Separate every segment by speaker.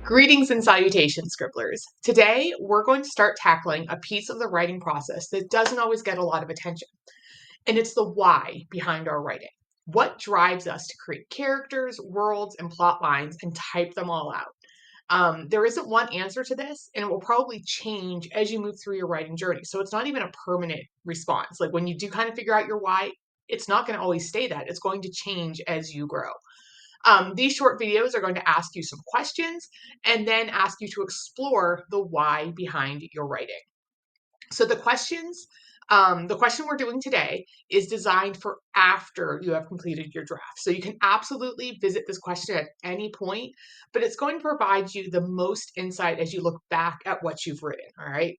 Speaker 1: Greetings and salutations, Scribblers. Today, we're going to start tackling a piece of the writing process that doesn't always get a lot of attention, and it's the why behind our writing. What drives us to create characters, worlds, and plot lines and type them all out? There isn't one answer to this, and it will probably change as you move through your writing journey. So it's not even a permanent response. Like when you do kind of figure out your why, it's not going to always stay that. It's going to change as you grow. These short videos are going to ask you some questions and then ask you to explore the why behind your writing. So the question we're doing today is designed for after you have completed your draft. So you can absolutely visit this question at any point, but it's going to provide you the most insight as you look back at what you've written. All right.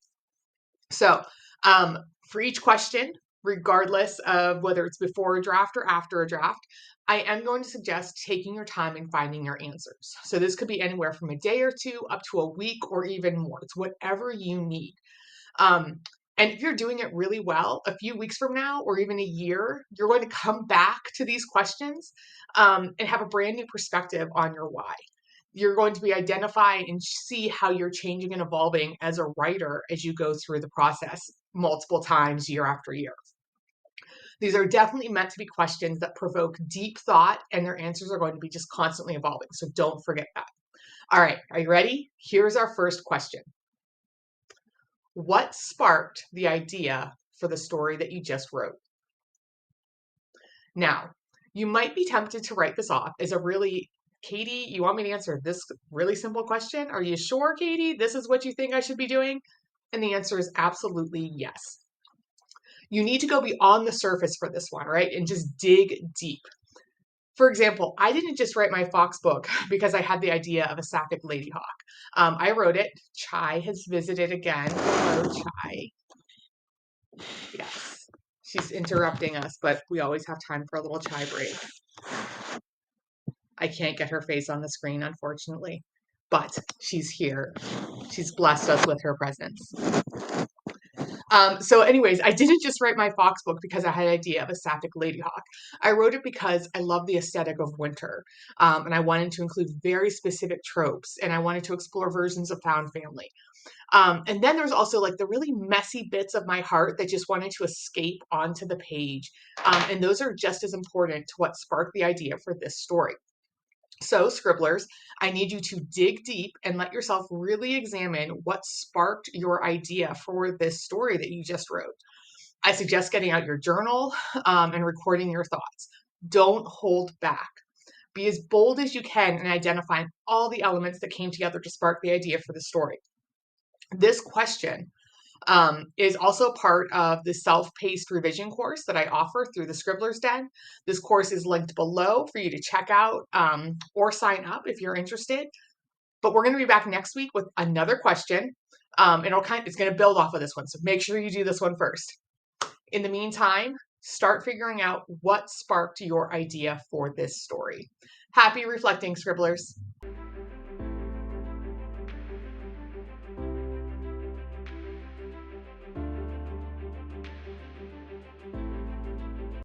Speaker 1: So for each question, regardless of whether it's before a draft or after a draft, I am going to suggest taking your time and finding your answers. So this could be anywhere from a day or two up to a week or even more. It's whatever you need. And if you're doing it really well, a few weeks from now or even a year, you're going to come back to these questions and have a brand new perspective on your why. You're going to be identifying and see how you're changing and evolving as a writer as you go through the process multiple times year after year. These are definitely meant to be questions that provoke deep thought, and their answers are going to be just constantly evolving. So don't forget that. All right, are you ready? Here's our first question. What sparked the idea for the story that you just wrote? Now, you might be tempted to write this off as a really, Katie, you want me to answer this really simple question? Are you sure, Katie, this is what you think I should be doing? And the answer is absolutely yes. You need to go beyond the surface for this one, right? And just dig deep. For example, I didn't just write my fox book because I had the idea of a sapphic ladyhawk. I wrote it. Chai has visited again. Hello, Chai. Yes, she's interrupting us, but we always have time for a little chai break. I can't get her face on the screen, unfortunately, but she's here. She's blessed us with her presence. So anyways, I didn't just write my fox book because I had an idea of a sapphic ladyhawk. I wrote it because I love the aesthetic of winter, and I wanted to include very specific tropes, and I wanted to explore versions of found family. And then there's also like the really messy bits of my heart that just wanted to escape onto the page. And those are just as important to what sparked the idea for this story. So, Scribblers, I need you to dig deep and let yourself really examine what sparked your idea for this story that you just wrote. I suggest getting out your journal and recording your thoughts. Don't hold back. Be as bold as you can in identifying all the elements that came together to spark the idea for the story. This question is also part of the self-paced revision course that I offer through the Scribblers Den. This course is linked below for you to check out or sign up if you're interested. But we're going to be back next week with another question. It's going to build off of this one, so make sure you do this one first. In the meantime, start figuring out what sparked your idea for this story. Happy reflecting, Scribblers.